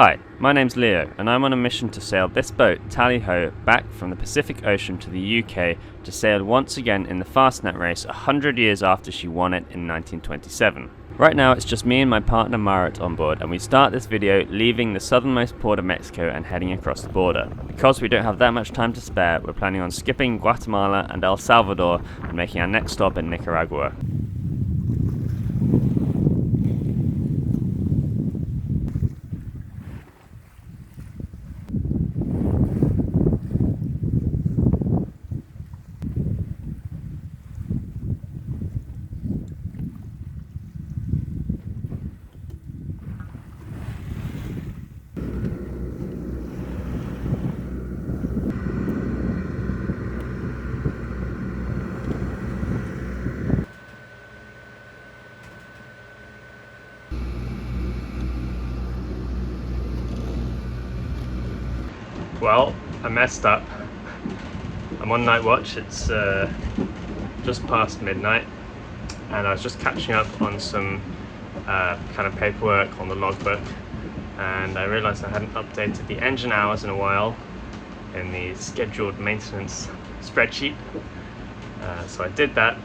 Hi, my name's Leo, and I'm on a mission to sail this boat, Tally-Ho, back from the Pacific Ocean to the UK to sail once again in the Fastnet race 100 years after she won it in 1927. Right now it's just me and my partner Marit on board, and we start this video leaving the southernmost port of Mexico and heading across the border. Because we don't have that much time to spare, we're planning on skipping Guatemala and El Salvador and making our next stop in Nicaragua. Well, I messed up. I'm on night watch, it's just past midnight, and I was just catching up on some kind of paperwork on the logbook, and I realised I hadn't updated the engine hours in a while in the scheduled maintenance spreadsheet. So I did that,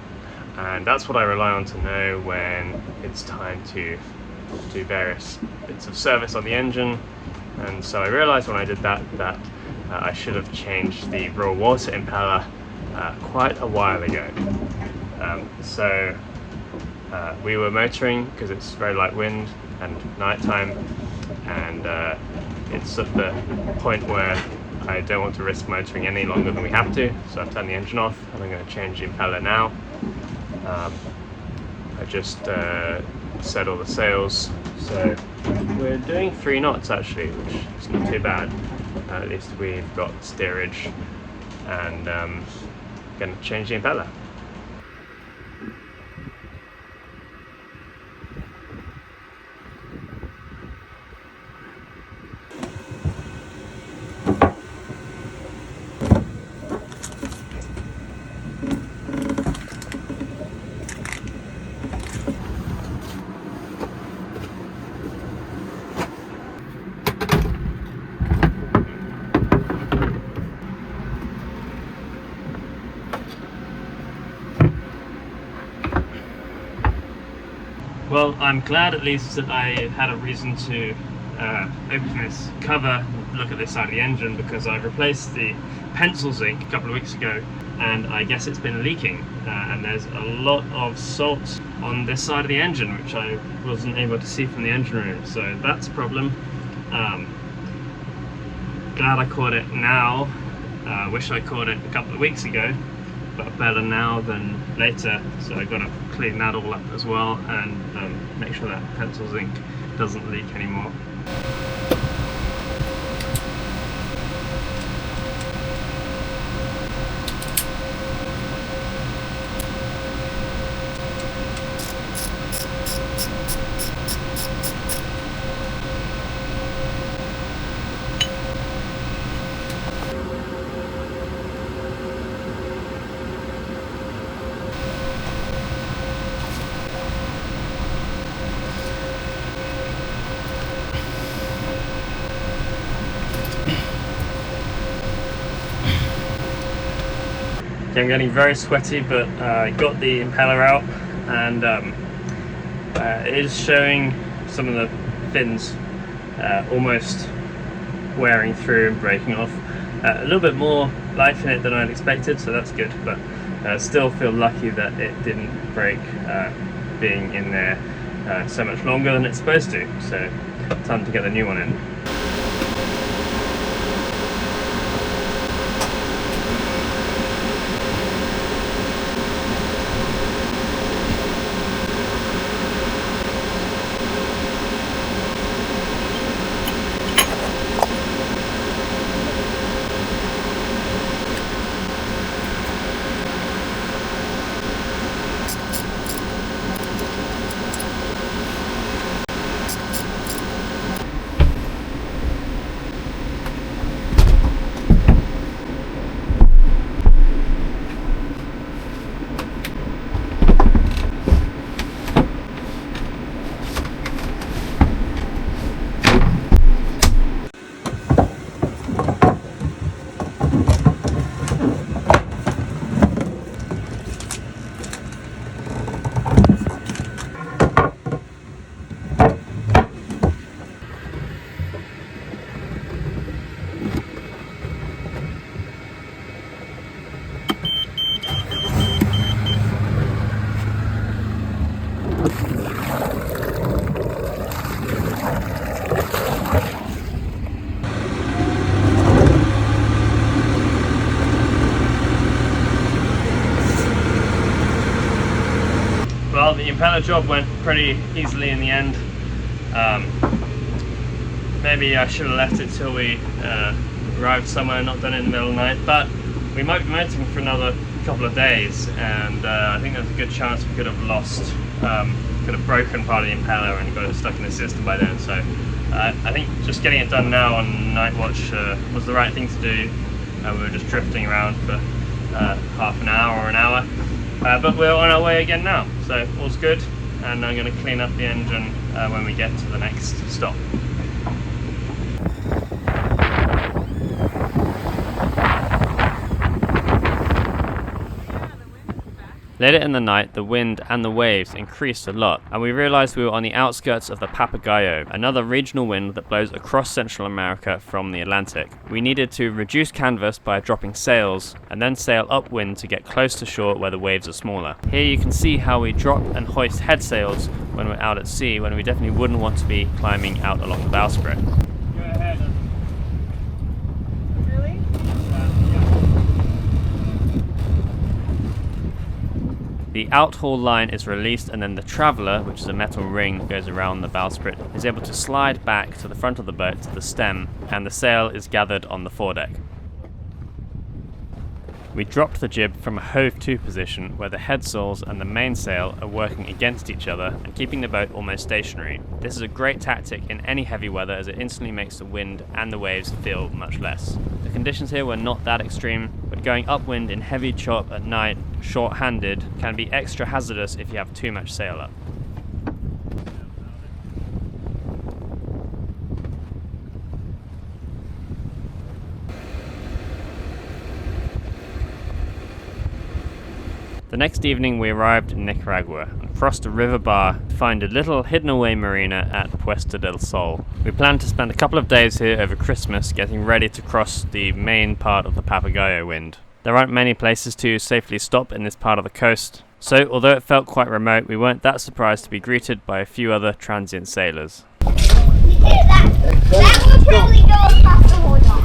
and that's what I rely on to know when it's time to do various bits of service on the engine. And so I realised when I did that I should have changed the raw water impeller quite a while ago. We were motoring because it's very light wind and nighttime, and it's at the point where I don't want to risk motoring any longer than we have to, so I've turned the engine off and I'm going to change the impeller now. I just set all the sails, so we're doing 3 knots actually, which is not too bad. At least we've got steerage, and going to change the impeller. Well, I'm glad at least that I had a reason to open this cover, look at this side of the engine, because I replaced the pencil zinc a couple of weeks ago, and I guess it's been leaking, and there's a lot of salt on this side of the engine which I wasn't able to see from the engine room, so that's a problem. Glad I caught it now. Wish I caught it a couple of weeks ago, but better now than later, so I've got to clean that all up as well, and make sure that pencil zinc doesn't leak anymore. I'm getting very sweaty, but I got the impeller out, and it is showing some of the fins almost wearing through and breaking off. A little bit more life in it than I'd expected, so that's good, but still feel lucky that it didn't break being in there so much longer than it's supposed to, so time to get the new one in. impeller job went pretty easily in the end. Maybe I should have left it till we arrived somewhere, not done it in the middle of the night, but we might be mounting for another couple of days, and I think there's a good chance we could have lost, could have broken part of the impeller and got it stuck in the system by then. So I think just getting it done now on night watch was the right thing to do. We were just drifting around for half an hour or an hour, but we're on our way again now, so all's good, and I'm going to clean up the engine when we get to the next stop. Later in the night, the wind and the waves increased a lot, and we realized we were on the outskirts of the Papagayo, another regional wind that blows across Central America from the Atlantic. We needed to reduce canvas by dropping sails, and then sail upwind to get close to shore where the waves are smaller. Here you can see how we drop and hoist head sails when we're out at sea, when we definitely wouldn't want to be climbing out along the bowsprit. Go ahead. Really? The outhaul line is released, and then the traveller, which is a metal ring that goes around the bowsprit, is able to slide back to the front of the boat to the stem, and the sail is gathered on the foredeck. We dropped the jib from a hove-to position where the headsails and the mainsail are working against each other and keeping the boat almost stationary. This is a great tactic in any heavy weather, as it instantly makes the wind and the waves feel much less. The conditions here were not that extreme, but going upwind in heavy chop at night, short-handed, can be extra hazardous if you have too much sail up. The next evening we arrived in Nicaragua and crossed a river bar to find a little hidden away marina at Puesta del Sol. We planned to spend a couple of days here over Christmas getting ready to cross the main part of the Papagayo wind. There aren't many places to safely stop in this part of the coast, so although it felt quite remote, we weren't that surprised to be greeted by a few other transient sailors. That will probably go across the whole dock.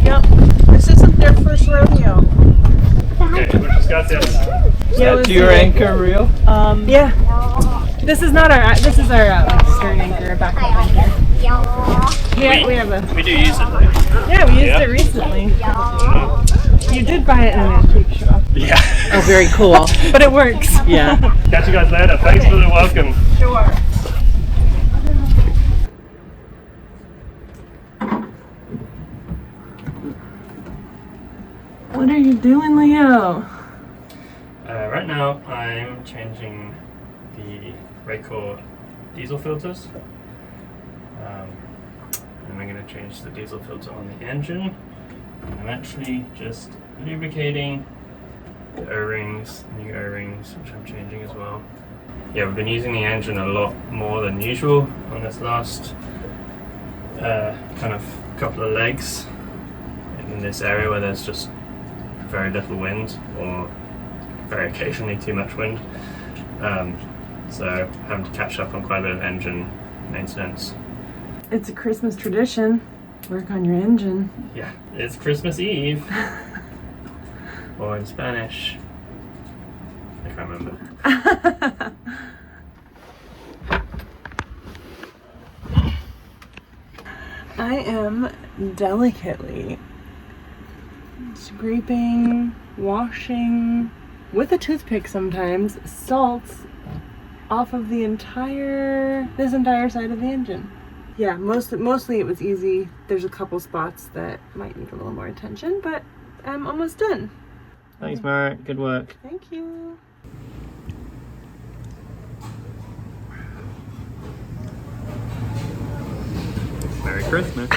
Yep. This isn't their first rodeo. Okay, we just got this. Yeah, Do your anchor reel? Yeah. This is not our. This is our stern anchor, backup anchor. Yeah, we have a. We do use it though. Yeah, we used it recently. You did buy it in an antique shop. Yeah. Oh, very cool. But it works. Yeah. Catch you guys later. Thanks for the welcome. Sure. What are you doing, Leo? Right now I'm changing the Raycor diesel filters. And I'm going to change the diesel filter on the engine. And I'm actually just lubricating the O-rings, new O-rings, which I'm changing as well. Yeah, we've been using the engine a lot more than usual on this last kind of couple of legs in this area where there's just very little wind, or very occasionally too much wind. So having to catch up on quite a bit of engine maintenance. It's a Christmas tradition. Work on your engine. Yeah, it's Christmas Eve. Or in Spanish, I can't remember. I am delicately scraping, washing, with a toothpick sometimes, salts off of this entire side of the engine. Yeah, mostly it was easy. There's a couple spots that might need a little more attention, but I'm almost done. Thanks, Marek. Good work. Thank you. Merry Christmas.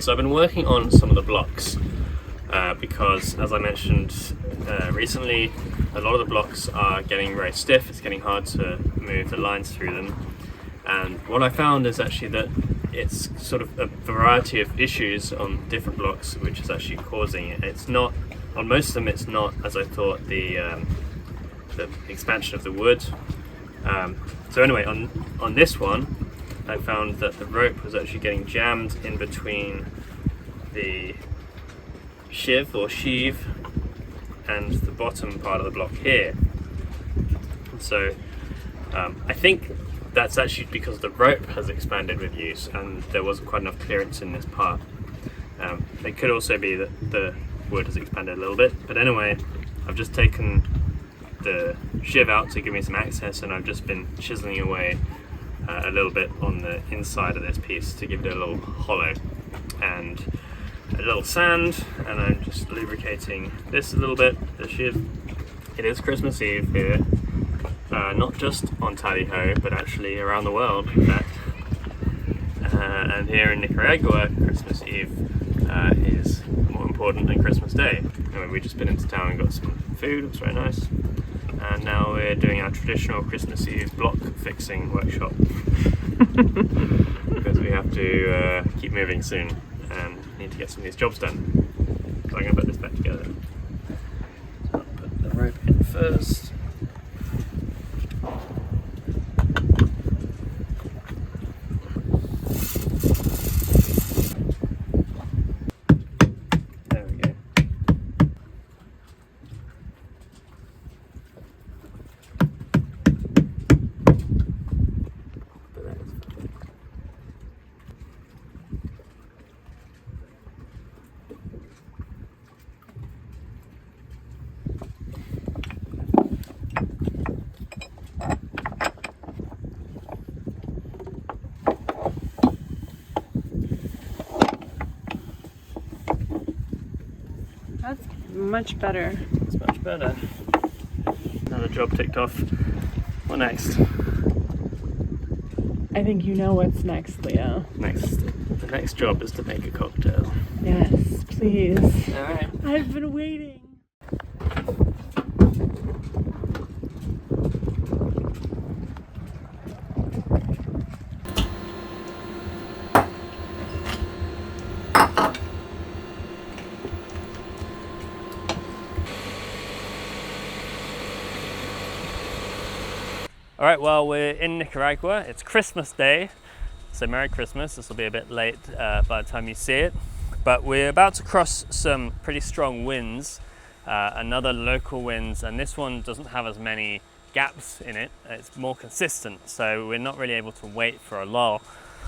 So I've been working on some of the blocks because, as I mentioned recently, a lot of the blocks are getting very stiff. It's getting hard to move the lines through them. And what I found is actually that it's sort of a variety of issues on different blocks which is actually causing it. It's not, on most of them it's not, as I thought, the expansion of the wood. So anyway, on this one I found that the rope was actually getting jammed in between the sheave and the bottom part of the block here. So I think that's actually because the rope has expanded with use and there wasn't quite enough clearance in this part. It could also be that the wood has expanded a little bit, but anyway, I've just taken the sheave out to give me some access, and I've just been chiseling away a little bit on the inside of this piece to give it a little hollow and a little sand, and I'm just lubricating this a little bit, the sheave. It is Christmas Eve here. Not just on Tally Ho, but actually around the world, in fact. And here in Nicaragua, Christmas Eve is more important than Christmas Day. Anyway, we've just been into town and got some food, it was very nice. And now we're doing our traditional Christmas Eve block fixing workshop. Because we have to keep moving soon and need to get some of these jobs done. So I'm going to put this back together. So I'll put the rope in first. That's much better. It's much better. Another job ticked off. What next? I think you know what's next, Leo. The next job is to make a cocktail. Yes, please. Alright. I've been waiting. Alright, well, we're in Nicaragua. It's Christmas Day, so Merry Christmas. This will be a bit late by the time you see it. But we're about to cross some pretty strong winds, another local winds, and this one doesn't have as many gaps in it. It's more consistent, so we're not really able to wait for a lull.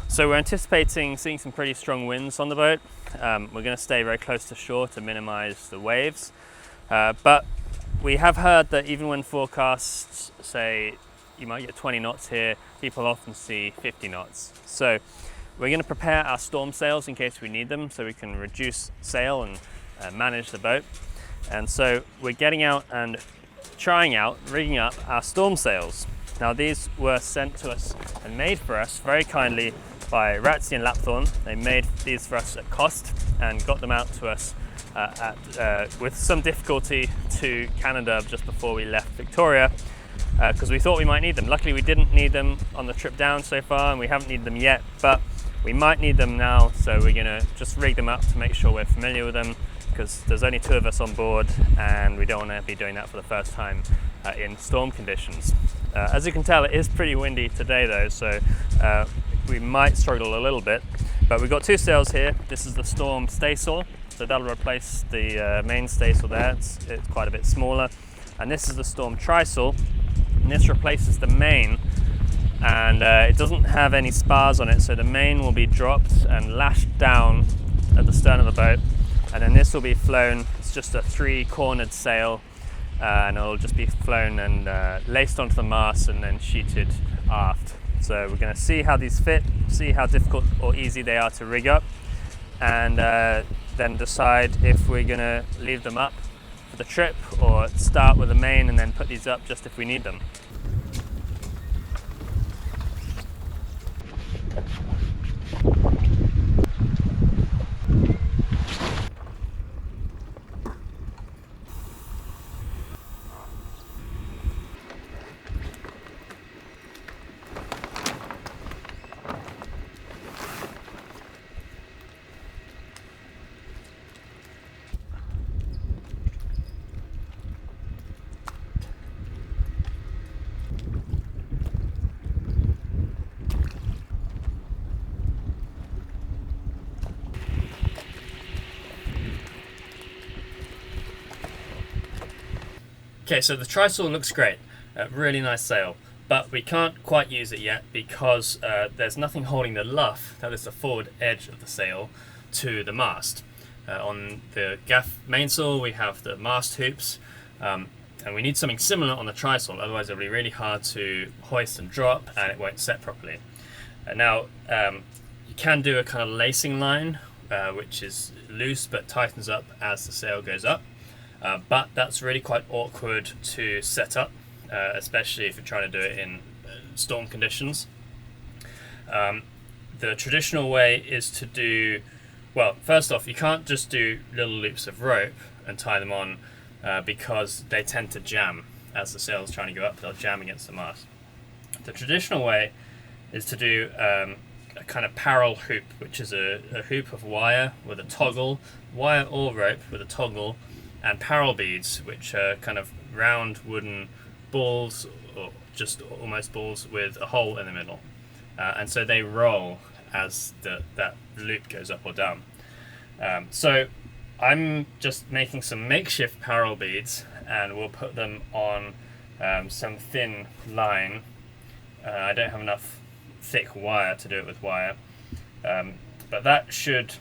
So we're anticipating seeing some pretty strong winds on the boat. We're going to stay very close to shore to minimize the waves. But we have heard that even when forecasts say you might get 20 knots here, people often see 50 knots. So we're going to prepare our storm sails in case we need them, so we can reduce sail and manage the boat. And so we're getting out and trying out rigging up our storm sails. Now these were sent to us and made for us very kindly by Ratzi and Lapthorn. They made these for us at cost and got them out to us with some difficulty to Canada just before we left Victoria, because we thought we might need them. Luckily we didn't need them on the trip down so far, and we haven't needed them yet, but we might need them now, so we're going to just rig them up to make sure we're familiar with them, because there's only 2 of us on board and we don't want to be doing that for the first time in storm conditions. As you can tell, it is pretty windy today though, so we might struggle a little bit, but we've got 2 sails here. This is the storm staysail, so that'll replace the main staysail there. It's quite a bit smaller. And this is the storm trysail, and this replaces the main, and it doesn't have any spars on it, so the main will be dropped and lashed down at the stern of the boat, and then this will be flown. It's just a 3-cornered sail, and it'll just be flown and laced onto the mast and then sheeted aft. So we're going to see how these fit, see how difficult or easy they are to rig up, and then decide if we're going to leave them up for the trip or start with the main and then put these up just if we need them. Okay, so the trysail looks great, really nice sail, but we can't quite use it yet because there's nothing holding the luff, that is the forward edge of the sail, to the mast. On the gaff mainsail we have the mast hoops, and we need something similar on the trysail, otherwise it'll be really hard to hoist and drop and it won't set properly. Now, you can do a kind of lacing line, which is loose but tightens up as the sail goes up. But that's really quite awkward to set up, especially if you're trying to do it in storm conditions. The traditional way is to do, well, first off, you can't just do little loops of rope and tie them on because they tend to jam as the sail's trying to go up, they'll jam against the mast. The traditional way is to do a kind of parallel hoop, which is a hoop of wire with a toggle, wire or rope with a toggle, and parallel beads, which are kind of round wooden balls, or just almost balls with a hole in the middle. And so they roll as that loop goes up or down. So I'm just making some makeshift parallel beads, and we'll put them on some thin line. I don't have enough thick wire to do it with wire, but that should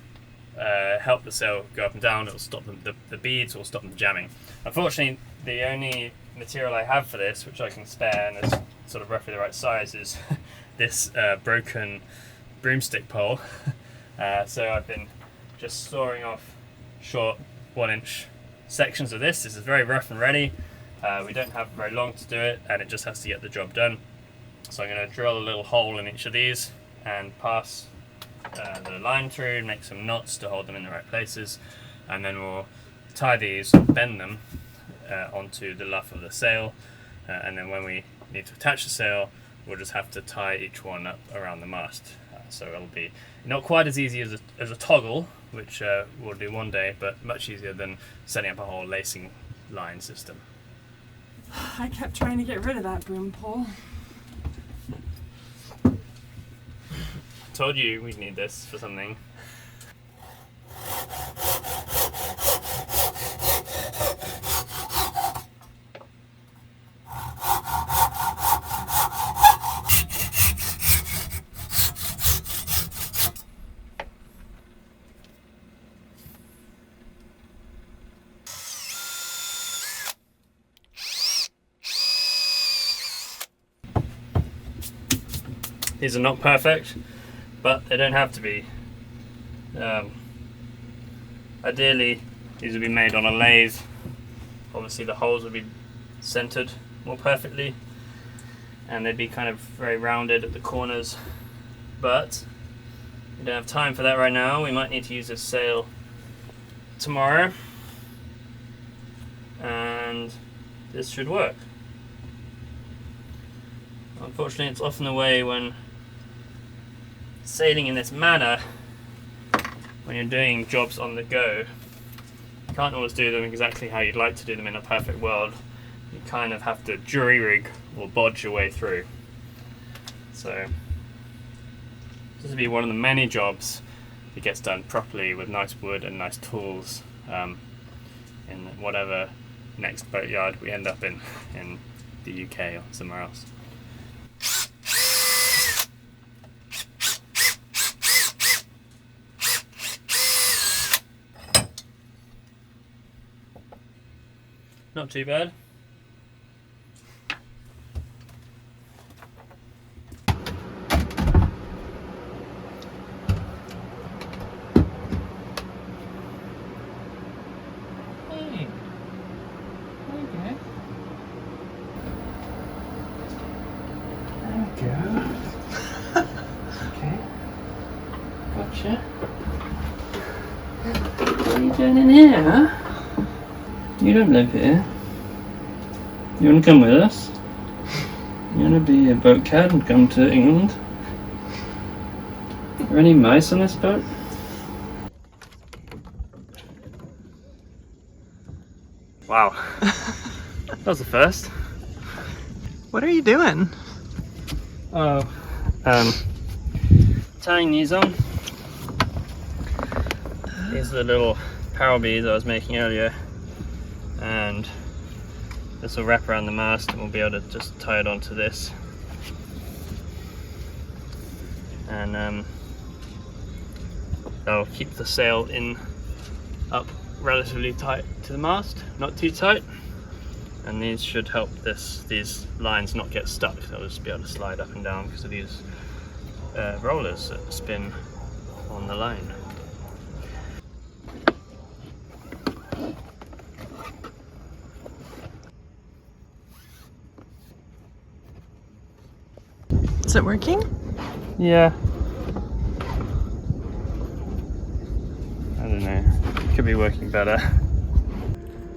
help the sail go up and down. It'll stop them, the beads will stop them jamming. Unfortunately, the only material I have for this, which I can spare and is sort of roughly the right size, is this broken broomstick pole. So I've been just sawing off short 1-inch sections of this. This is very rough and ready. We don't have very long to do it, and it just has to get the job done. So I'm going to drill a little hole in each of these and pass the line through, make some knots to hold them in the right places, and then we'll tie these, bend them onto the luff of the sail, and then when we need to attach the sail, we'll just have to tie each one up around the mast. So it'll be not quite as easy as a toggle, which we'll do one day, but much easier than setting up a whole lacing line system. I kept trying to get rid of that broom pole. Told you we'd need this for something. These are not perfect, but they don't have to be. Ideally, these would be made on a lathe. Obviously the holes would be centered more perfectly, and they'd be kind of very rounded at the corners, but we don't have time for that right now. We might need to use this sail tomorrow, and this should work. Unfortunately, it's often the way when sailing in this manner, when you're doing jobs on the go, you can't always do them exactly how you'd like to do them in a perfect world. You kind of have to jury rig or bodge your way through. So this will be one of the many jobs that gets done properly with nice wood and nice tools in whatever next boatyard we end up in the UK or somewhere else. Not too bad. Hey. Okay. There we go. Okay. Gotcha. What are you doing in here? You don't live here. You want to come with us? You want to be a boat cat and come to England? Are there any mice on this boat? Wow. That was the first. What are you doing? Oh, tying these on. These are the little parallel beads I was making earlier, and This will wrap around the mast and we'll be able to just tie it onto this. And that'll keep the sail up relatively tight to the mast, not too tight. And these should help these lines not get stuck. They'll just be able to slide up and down because of these rollers that spin on the line. Is it working? Yeah. I don't know. It could be working better.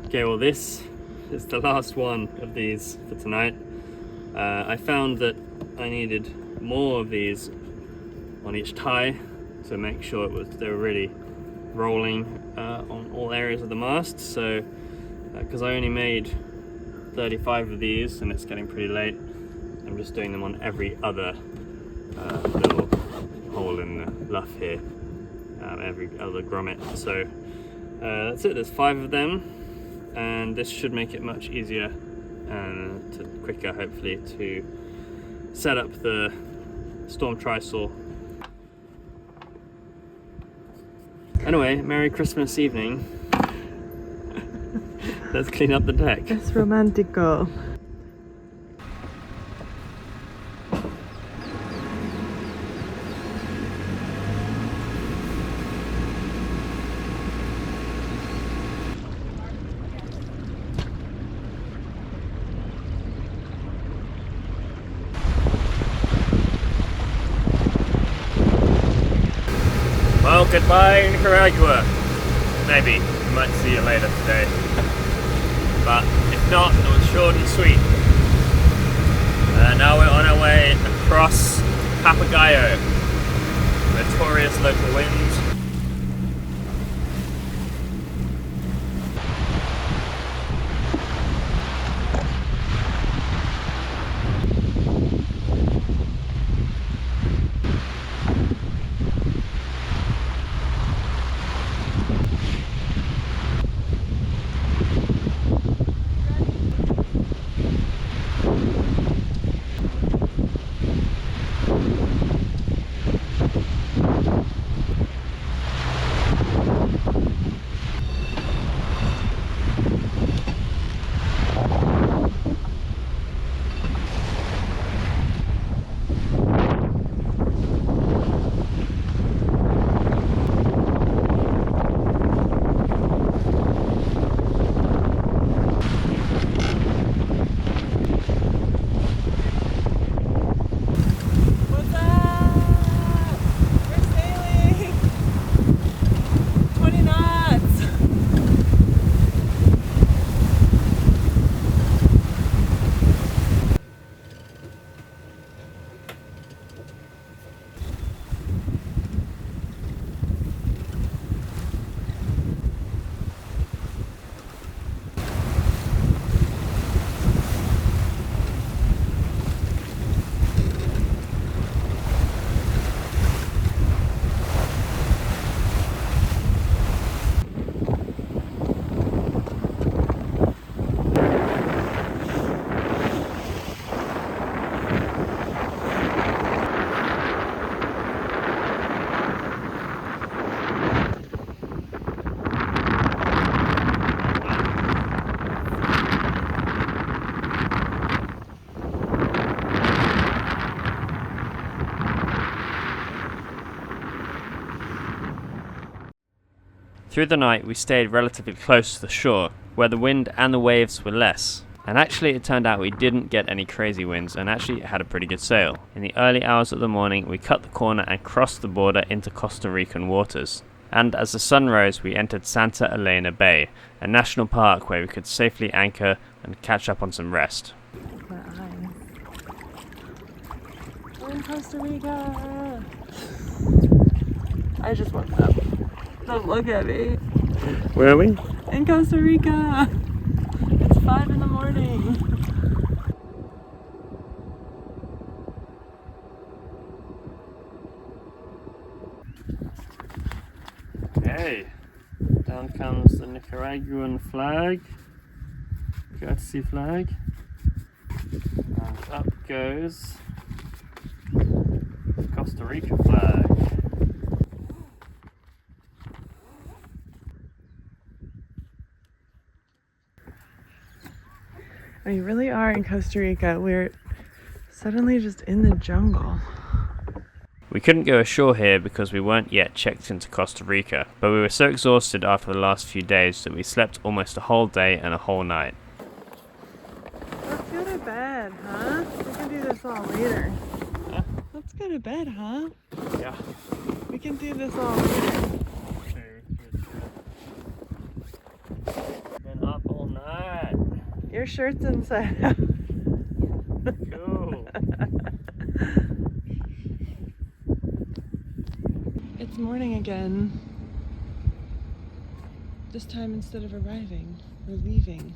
Okay, well this is the last one of these for tonight. I found that I needed more of these on each tie to make sure they were really rolling on all areas of the mast. So, because I only made 35 of these and it's getting pretty late, I'm just doing them on every other little hole in the luff here, every other grommet. So that's it, there's 5 of them, and this should make it much easier and quicker, hopefully, to set up the storm trysail. Anyway, Merry Christmas evening. Let's clean up the deck. It's romantico. Well, goodbye Nicaragua. Maybe we might see you later today. But if not, it was short and sweet. Now we're on our way across Papagayo, notorious local winds. Through the night we stayed relatively close to the shore, where the wind and the waves were less. And actually it turned out we didn't get any crazy winds and actually had a pretty good sail. In the early hours of the morning we cut the corner and crossed the border into Costa Rican waters. And as the sun rose we entered Santa Elena Bay, a national park where we could safely anchor and catch up on some rest. We're in Costa Rica. I just woke up. Don't look at me. Where are we? In Costa Rica. It's 5 in the morning. Okay, down comes the Nicaraguan flag. courtesy flag. And up goes Costa Rica flag. We really are in Costa Rica. We're suddenly just in the jungle. We couldn't go ashore here because we weren't yet checked into Costa Rica, but we were so exhausted after the last few days that we slept almost a whole day and a whole night. Let's go to bed, huh? We can do this all later. Huh? Let's go to bed, huh? Yeah. We can do this all later. Been up all night. Your shirt's inside out. Cool. It's morning again. This time instead of arriving, we're leaving.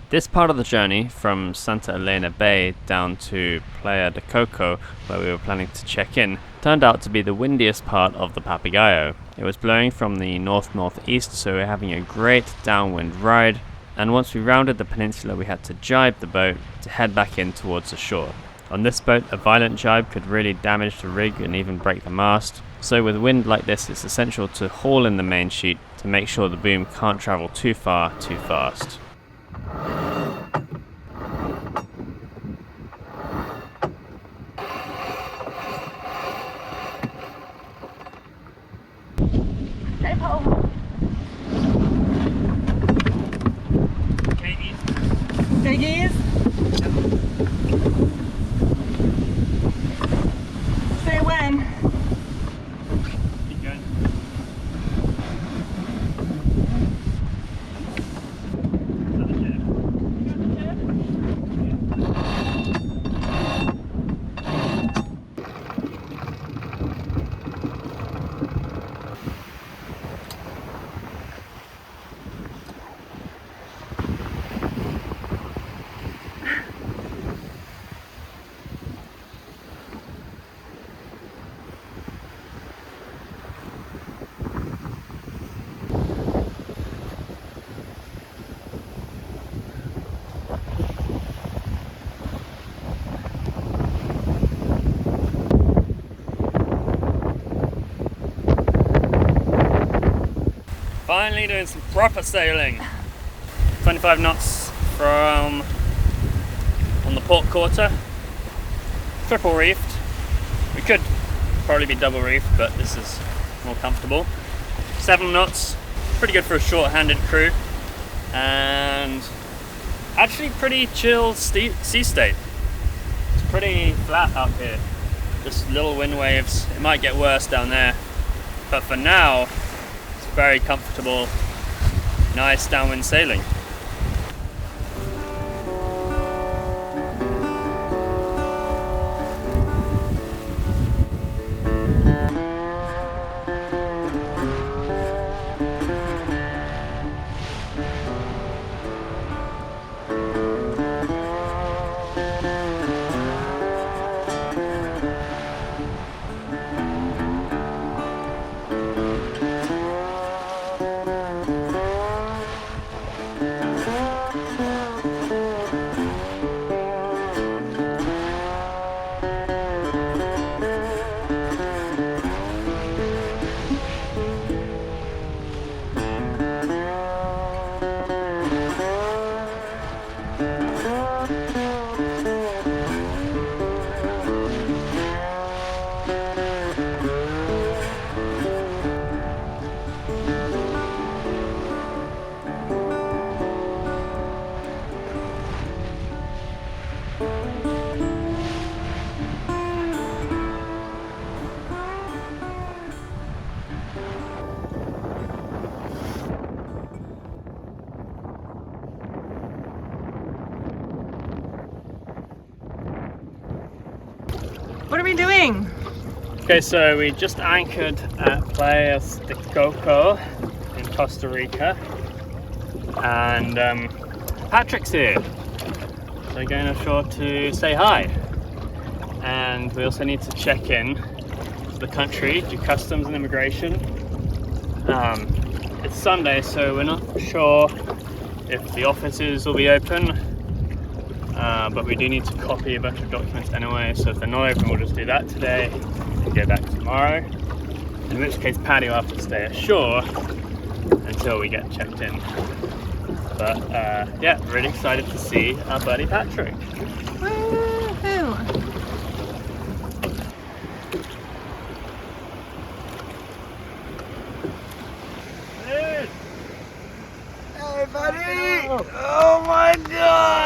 This part of the journey, from Santa Elena Bay down to Playa de Coco, where we were planning to check in, turned out to be the windiest part of the Papagayo. It was blowing from the north-northeast, so we were having a great downwind ride, and once we rounded the peninsula we had to jibe the boat to head back in towards the shore. On this boat, a violent jibe could really damage the rig and even break the mast, so with wind like this it's essential to haul in the main sheet to make sure the boom can't travel too far too fast. Piggies? Say when. Keep going. Finally doing some proper sailing. 25 knots from on on the port quarter, triple reefed. We could probably be double reefed, but this is more comfortable. 7 knots, pretty good for a short-handed crew, and actually pretty chill sea state. It's pretty flat up here, just little wind waves. It might get worse down there, but for now it's very comfortable, nice downwind sailing. What are we doing? Okay, so we just anchored at Playa de Coco in Costa Rica, and Patrick's here. So we're going ashore to say hi, and we also need to check in to the country, do customs and immigration. It's Sunday, so we're not sure if the offices will be open, but we do need to copy a bunch of documents anyway, so if they're not open we'll just do that today and go back tomorrow, in which case Paddy will have to stay ashore until we get checked in. But yeah, really excited to see our buddy Patrick. Woohoo! Hey buddy! Oh my god!